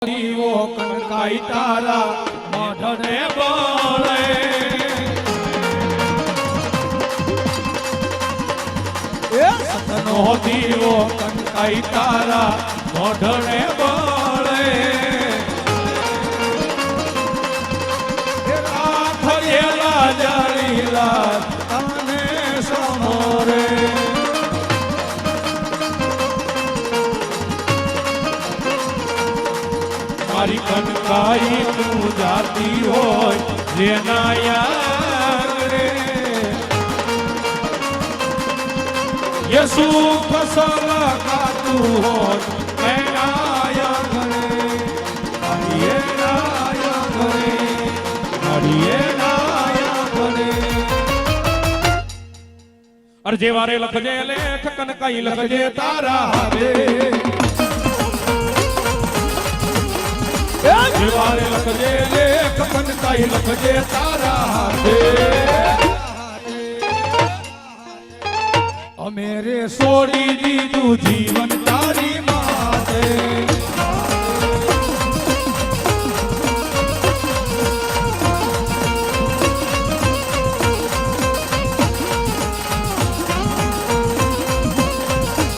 દીવો કનકાઈ તારા મોઢને બોલે સતનો દીવો કનકાઈ તારા મોઢને બોલે થયેલા જળીલા તને સમોરે મારી કનકાઈ તું જાતી હોય જેના યાર યસુ ફસલ કાતું હોય એના યાર મારી એના યાર મારી એના યાર અરજે વારે લખજે લેખ કનકાઈ લખજે તારા હાથે વારે લખજે લેખ કનકાઈ લખજે તારા હાથે